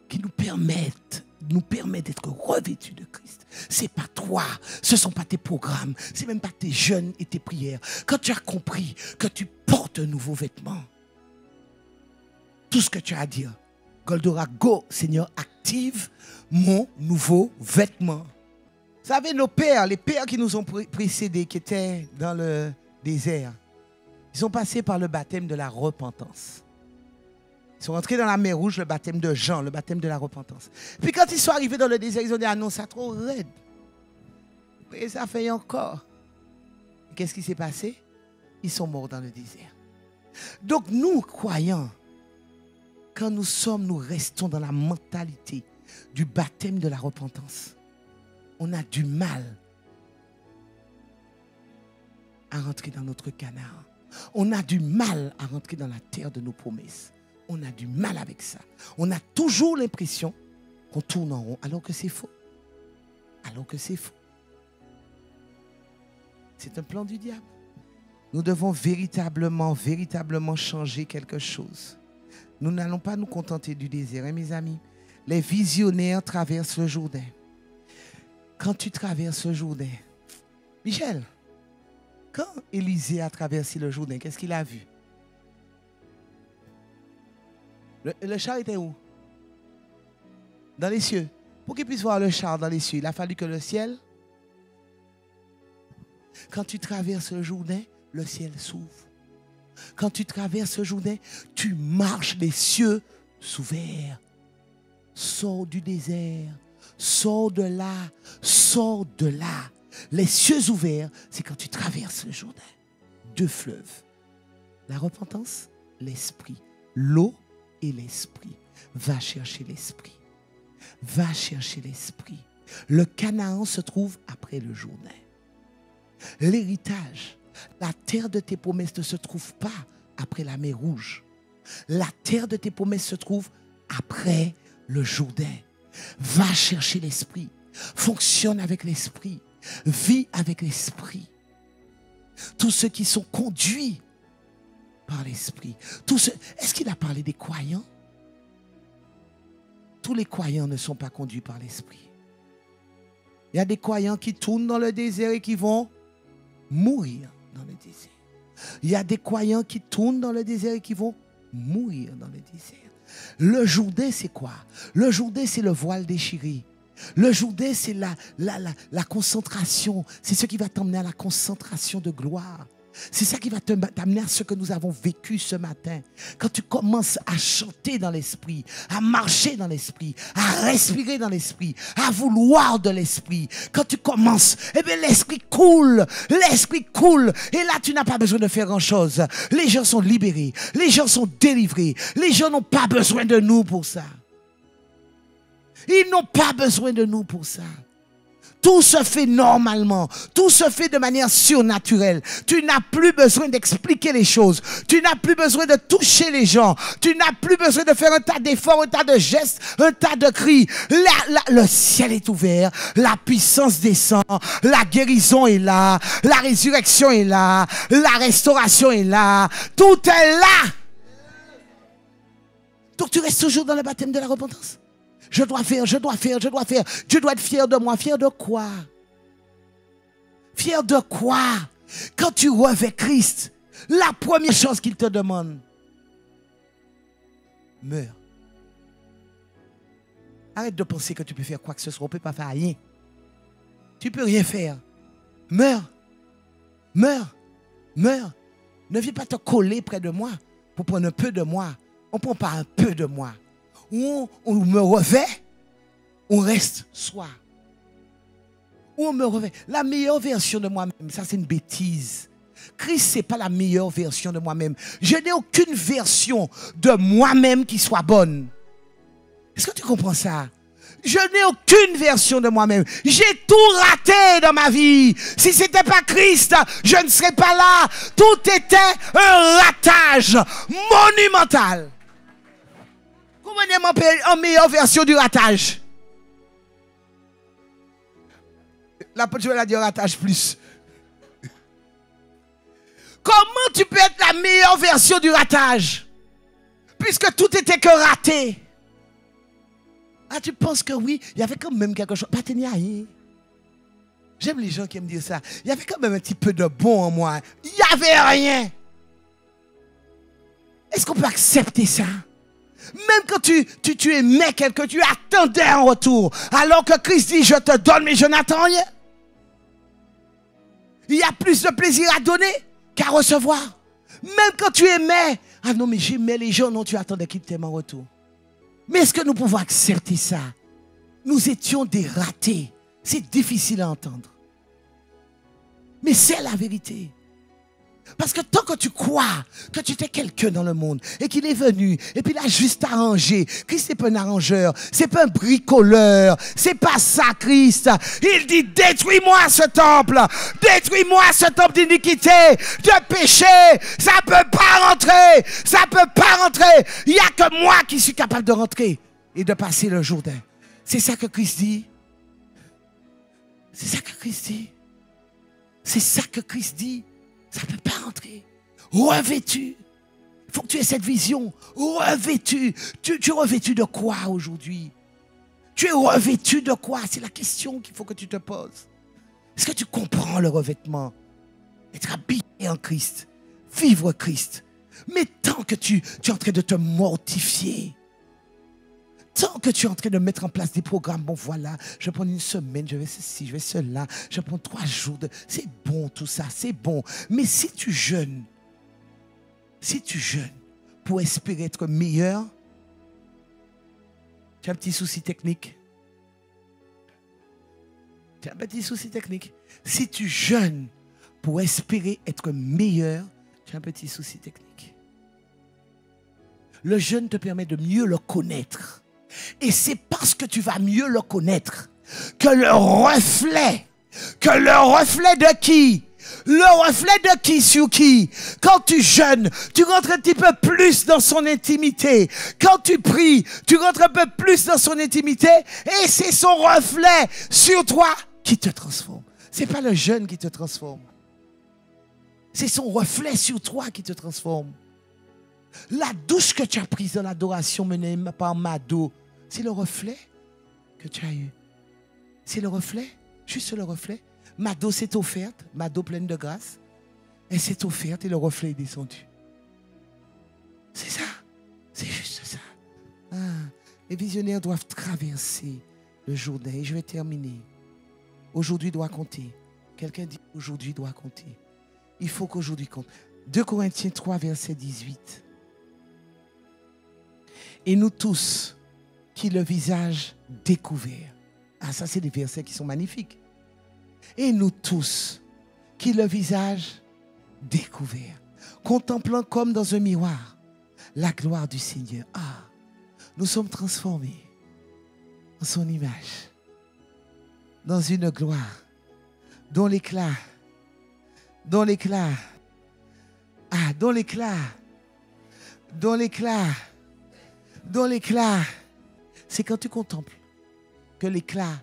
qui nous permet d'être revêtus de Christ. C'est pas toi, ce ne sont pas tes programmes, c'est même pas tes jeûnes et tes prières. Quand tu as compris que tu portes un nouveau vêtement, tout ce que tu as à dire, Goldora, go, Seigneur, active mon nouveau vêtement. Vous savez, nos pères, les pères qui nous ont précédés, qui étaient dans le désert, ils sont passés par le baptême de la repentance. Ils sont rentrés dans la mer Rouge, le baptême de Jean, le baptême de la repentance. Puis quand ils sont arrivés dans le désert, ils ont dit, ah non, ça trop raide. Et ça fait encore. Qu'est-ce qui s'est passé? Ils sont morts dans le désert. Donc nous, croyants, quand nous restons dans la mentalité du baptême de la repentance, on a du mal à rentrer dans notre Canaan. On a du mal à rentrer dans la terre de nos promesses. On a du mal avec ça. On a toujours l'impression qu'on tourne en rond, alors que c'est faux. Alors que c'est faux. C'est un plan du diable. Nous devons véritablement changer quelque chose. Nous n'allons pas nous contenter du désert, hein, mes amis. Les visionnaires traversent le Jourdain. Quand tu traverses le Jourdain, Michel, quand Élisée a traversé le Jourdain, qu'est-ce qu'il a vu? Le char était où? Dans les cieux. Pour qu'il puisse voir le char dans les cieux, il a fallu que le ciel... Quand tu traverses le Jourdain, le ciel s'ouvre. Quand tu traverses le Jourdain, tu marches les cieux ouverts. Sors du désert. Sors de là. Sors de là. Les cieux ouverts, c'est quand tu traverses le Jourdain. Deux fleuves. La repentance, l'esprit. L'eau et l'esprit. Va chercher l'esprit. Va chercher l'esprit. Le Canaan se trouve après le Jourdain. L'héritage, la terre de tes promesses ne se trouve pas après la mer Rouge. La terre de tes promesses se trouve après le Jourdain. Va chercher l'esprit. Fonctionne avec l'esprit. Vis avec l'esprit. Tous ceux qui sont conduits par l'esprit. Est-ce qu'il a parlé des croyants? Tous les croyants ne sont pas conduits par l'esprit. Il y a des croyants qui tournent dans le désert et qui vont mourir dans le désert. Il y a des croyants qui tournent dans le désert et qui vont mourir dans le désert. Le Jourdain, c'est quoi? Le Jourdain, c'est le voile déchiré. Le Jourdain, c'est la concentration. C'est ce qui va t'emmener à la concentration de gloire. C'est ça qui va t'amener à ce que nous avons vécu ce matin. Quand tu commences à chanter dans l'esprit, à marcher dans l'esprit, à respirer dans l'esprit, à vouloir de l'esprit. Quand tu commences, eh bien l'esprit coule. L'esprit coule. Et là, tu n'as pas besoin de faire grand-chose. Les gens sont libérés. Les gens sont délivrés. Les gens n'ont pas besoin de nous pour ça. Ils n'ont pas besoin de nous pour ça. Tout se fait normalement. Tout se fait de manière surnaturelle. Tu n'as plus besoin d'expliquer les choses. Tu n'as plus besoin de toucher les gens. Tu n'as plus besoin de faire un tas d'efforts, un tas de gestes, un tas de cris. Le ciel est ouvert. La puissance descend. La guérison est là. La résurrection est là. La restauration est là. Tout est là. Donc tu restes toujours dans le baptême de la repentance. Je dois faire, je dois faire, je dois faire. Dieu doit être fier de moi. Fier de quoi? Fier de quoi? Quand tu revêts Christ, la première chose qu'il te demande, meurs. Arrête de penser que tu peux faire quoi que ce soit. On ne peut pas faire rien. Tu ne peux rien faire. Meurs. Meurs. Meurs. Ne viens pas te coller près de moi pour prendre un peu de moi. On ne prend pas un peu de moi. Ou on me revêt, on reste soi. Ou on me revêt. La meilleure version de moi-même, ça c'est une bêtise. Christ, ce n'est pas la meilleure version de moi-même. Je n'ai aucune version de moi-même qui soit bonne. Est-ce que tu comprends ça? Je n'ai aucune version de moi-même. J'ai tout raté dans ma vie. Si ce n'était pas Christ, je ne serais pas là. Tout était un ratage monumental. Comment est en meilleure version du ratage? L'apôtre Joël a dit ratage plus. Comment tu peux être la meilleure version du ratage? Puisque tout était que raté. Ah, tu penses que oui, il y avait quand même quelque chose. Pas tenir rien. J'aime les gens qui aiment dire ça. Il y avait quand même un petit peu de bon en moi. Il n'y avait rien. Est-ce qu'on peut accepter ça? Même quand tu aimais quelqu'un, tu attendais un retour. Alors que Christ dit, je te donne, mais je n'attends rien. Il y a plus de plaisir à donner qu'à recevoir. Même quand tu aimais, ah non, mais j'aimais les gens, non, tu attendais qu'ils t'aiment en retour. Mais est-ce que nous pouvons accepter ça? Nous étions des ratés. C'est difficile à entendre. Mais c'est la vérité. Parce que tant que tu crois que tu étais quelqu'un dans le monde et qu'il est venu et puis il a juste arrangé. Christ n'est pas un arrangeur, c'est pas un bricoleur, c'est pas ça Christ. Il dit détruis-moi ce temple d'iniquité, de péché, ça peut pas rentrer, ça peut pas rentrer. Il n'y a que moi qui suis capable de rentrer et de passer le Jourdain. C'est ça que Christ dit. C'est ça que Christ dit. C'est ça que Christ dit. Ça ne peut pas rentrer. Revêtu. Il faut que tu aies cette vision. Revêtu. Tu es revêtu de quoi aujourd'hui? Tu es revêtu de quoi? C'est la question qu'il faut que tu te poses. Est-ce que tu comprends le revêtement? Être habillé en Christ. Vivre Christ. Mais tant que tu es en train de te mortifier, tant que tu es en train de mettre en place des programmes, bon voilà, je prends une semaine, je vais ceci, je vais cela, je prends 3 jours, c'est bon tout ça, c'est bon. Mais si tu jeûnes pour espérer être meilleur, tu as un petit souci technique. Si tu jeûnes pour espérer être meilleur, tu as un petit souci technique. Le jeûne te permet de mieux le connaître. Et c'est parce que tu vas mieux le connaître que le reflet de qui? Le reflet de qui sur qui? Quand tu jeûnes, tu rentres un petit peu plus dans son intimité. Quand tu pries, tu rentres un peu plus dans son intimité et c'est son reflet sur toi qui te transforme. Ce n'est pas le jeûne qui te transforme. C'est son reflet sur toi qui te transforme. La douche que tu as prise dans l'adoration menée par Mado, c'est le reflet que tu as eu. C'est le reflet, juste le reflet. Mado s'est offerte, Mado pleine de grâce. Elle s'est offerte et le reflet est descendu. C'est ça, c'est juste ça. Ah, les visionnaires doivent traverser le Jourdain. Et je vais terminer. Aujourd'hui doit compter. Quelqu'un dit aujourd'hui doit compter. Il faut qu'aujourd'hui compte. 2 Corinthiens 3, verset 18. Et nous tous, qui le visage découvert. Ah, ça, c'est des versets qui sont magnifiques. Et nous tous, qui le visage découvert, contemplant comme dans un miroir la gloire du Seigneur. Ah, nous sommes transformés en son image, dans une gloire, dont l'éclat, c'est quand tu contemples que l'éclat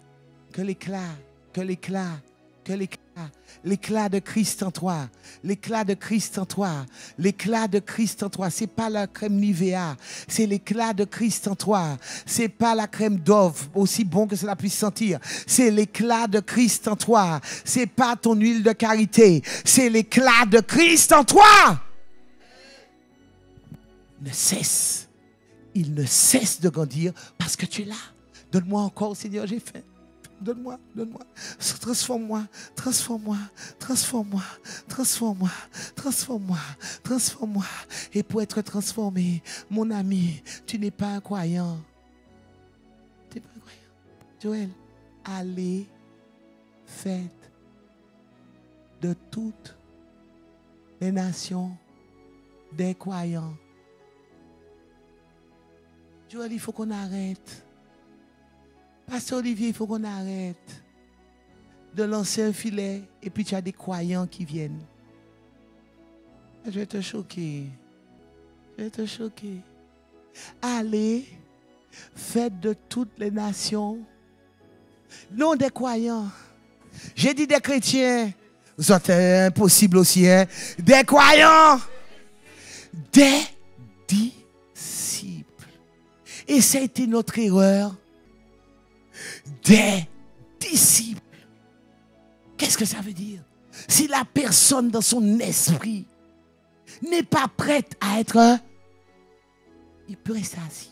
de Christ en toi, l'éclat de Christ en toi, c'est pas la crème Nivea, c'est l'éclat de Christ en toi, c'est pas la crème Dove, aussi bon que cela puisse sentir, c'est l'éclat de Christ en toi, c'est pas ton huile de karité, c'est l'éclat de Christ en toi. Il ne cesse de grandir parce que tu es là. Donne-moi encore, Seigneur, j'ai faim. Donne-moi. Transforme-moi. Et pour être transformé, mon ami, tu n'es pas un croyant. Tu n'es pas un croyant. Joël, allez, faites de toutes les nations des croyants. Joël, il faut qu'on arrête. Pasteur Olivier, il faut qu'on arrête de lancer un filet et puis tu as des croyants qui viennent. Je vais te choquer. Allez, faites de toutes les nations, non des croyants. J'ai dit des chrétiens. Vous êtes impossible aussi, hein? Des croyants. Des disciples. Et ça a été notre erreur. Des disciples. Qu'est-ce que ça veut dire? Si la personne dans son esprit n'est pas prête à être, il peut rester assis.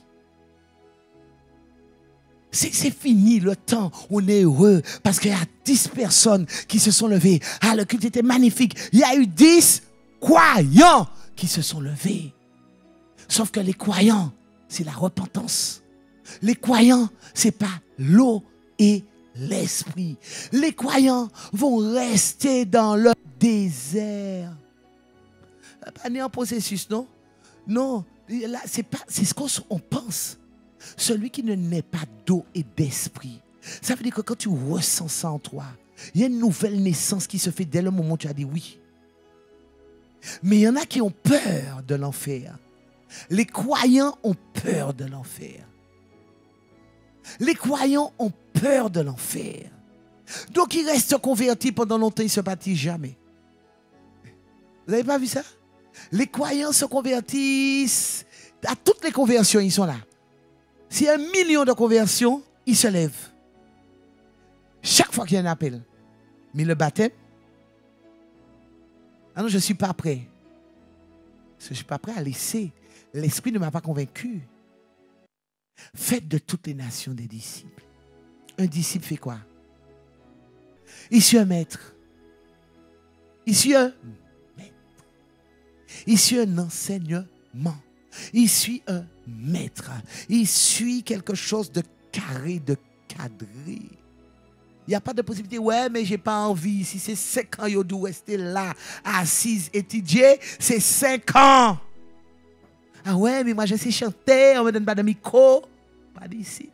C'est fini le temps où on est heureux parce qu'il y a 10 personnes qui se sont levées. Ah, le culte était magnifique. Il y a eu 10 croyants qui se sont levés. Sauf que les croyants, c'est la repentance. Les croyants, c'est pas l'eau et l'esprit. Les croyants vont rester dans le désert. Pas né en processus, non? Non, c'est ce qu'on pense. Celui qui ne naît pas d'eau et d'esprit. Ça veut dire que quand tu ressens ça en toi, il y a une nouvelle naissance qui se fait dès le moment où tu as dit oui. Mais il y en a qui ont peur de l'enfer. Les croyants ont peur de l'enfer. Les croyants ont peur de l'enfer. Donc ils restent convertis pendant longtemps, ils ne se baptisent jamais. Vous n'avez pas vu ça? Les croyants se convertissent. À toutes les conversions, ils sont là. S'il y a 1 million de conversions, ils se lèvent. Chaque fois qu'il y a un appel. Mais le baptême, ah non, je ne suis pas prêt. Je ne suis pas prêt à laisser. L'esprit ne m'a pas convaincu. Faites de toutes les nations des disciples. Un disciple fait quoi? Il suit un maître. Il suit un maître. Il suit un enseignement. Il suit un maître. Il suit quelque chose de carré, de cadré. Il n'y a pas de possibilité. Ouais, mais je n'ai pas envie. Si c'est 5 ans, je dois rester là, assise, étudier, c'est 5 ans. Ah ouais, mais moi je sais chanter, on me donne pas de micro. Pas d'ici.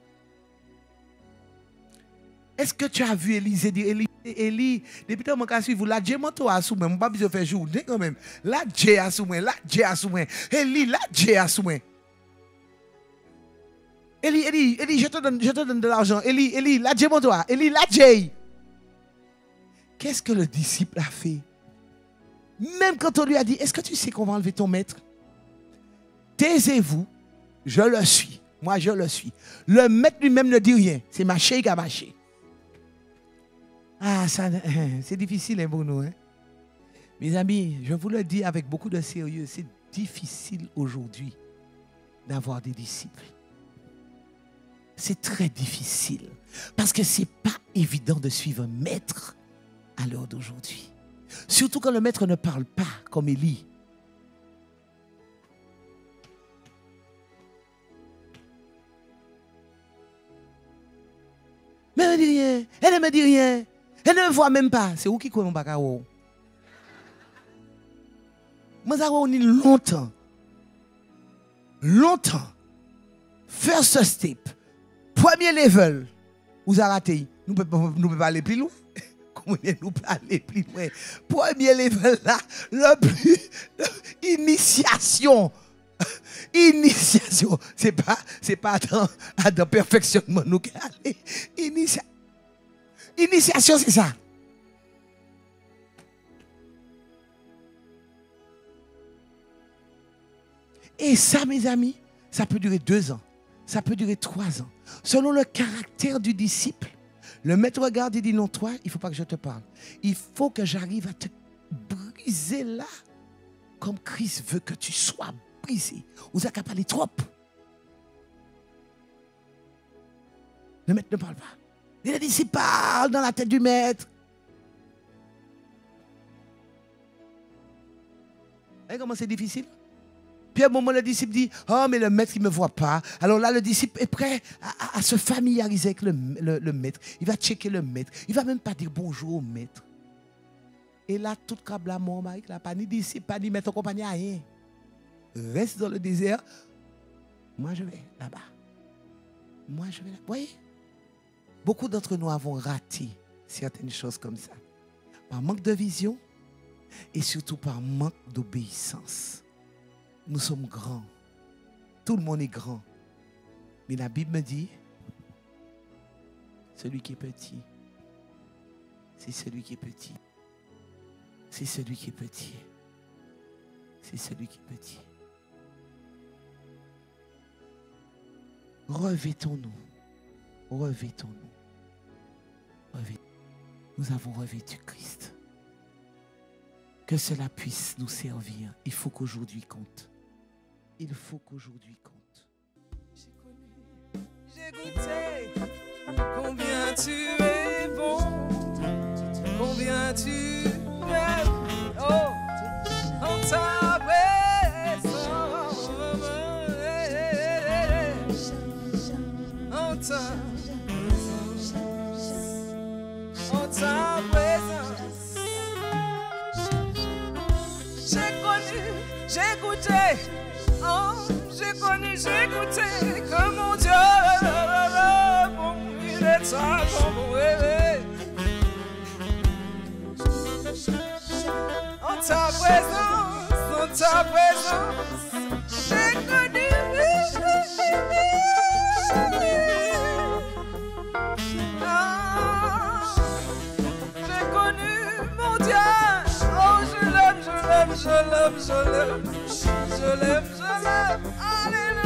Est-ce que tu as vu Élisée dire, Élie, depuis que je suis là, Dieu m'a tout assumé, je n'ai pas besoin de faire journée quand même. Là, Dieu a assumé, là, Dieu a assumé. Élie, là, Dieu a assumé. Élie, je te donne de l'argent. Élie, là, Dieu m'a tout. Élie, là, Dieu. Qu'est-ce que le disciple a fait? Même quand on lui a dit, est-ce que tu sais qu'on va enlever ton maître? Taisez-vous, je le suis. Moi, je le suis. Le maître lui-même ne dit rien. C'est marché qui a marché. Ah, ça, c'est difficile hein, pour nous. Hein? Mes amis, je vous le dis avec beaucoup de sérieux, c'est difficile aujourd'hui d'avoir des disciples. C'est très difficile. Parce que ce n'est pas évident de suivre un maître à l'heure d'aujourd'hui. Surtout quand le maître ne parle pas comme Élie. Mais elle ne me dit rien. Elle ne me dit rien. Elle ne me voit même pas. C'est où qui connaît pas où? Moi, ça a longtemps. Longtemps. First step. Premier level. Vous avez raté. Nous ne pouvons pas aller plus loin. Comment nous pouvons aller plus loin? Premier level là. Le plus. Initiation. Initiation. C'est pas dans perfectionnement. Nous aller. Initiation, c'est ça. Et ça, mes amis, ça peut durer 2 ans. Ça peut durer 3 ans. Selon le caractère du disciple, le maître regarde et dit non, toi, il ne faut pas que je te parle. Il faut que j'arrive à te briser là, comme Christ veut que tu sois brisé. Vous avez qu'à parler trop. Le maître ne parle pas. Et le disciple parle dans la tête du maître. Vous voyez comment c'est difficile? Puis à un moment, le disciple dit, oh, mais le maître, il ne me voit pas. Alors là, le disciple est prêt à se familiariser avec le maître. Il va checker le maître. Il ne va même pas dire bonjour au maître. Et là, tout câble à mon mari, pas ni disciple, pas ni maître, compagnie, rien. Reste dans le désert. Moi, je vais là-bas. Moi, je vais là-bas. Vous voyez? Beaucoup d'entre nous avons raté certaines choses comme ça. Par manque de vision et surtout par manque d'obéissance. Nous sommes grands. Tout le monde est grand. Mais la Bible me dit, celui qui est petit, c'est celui qui est petit. C'est celui qui est petit. C'est celui qui est petit. Revêtons-nous. Revêtons-nous. Nous avons revêtu Christ. Que cela puisse nous servir. Il faut qu'aujourd'hui compte. Il faut qu'aujourd'hui compte. J'ai goûté combien tu es bon, combien tu m'aimes. Oh, en ta présence, en ta présence. J'ai goûté, oh, j'ai connu, j'ai goûté que mon Dieu, bon, il est ça, bon, en ta présence, j'ai connu, j'ai connu mon Dieu, oh, je l'aime, je l'aime, je l'aime, je l'aime, je l'aime, je l'aime, alléluia.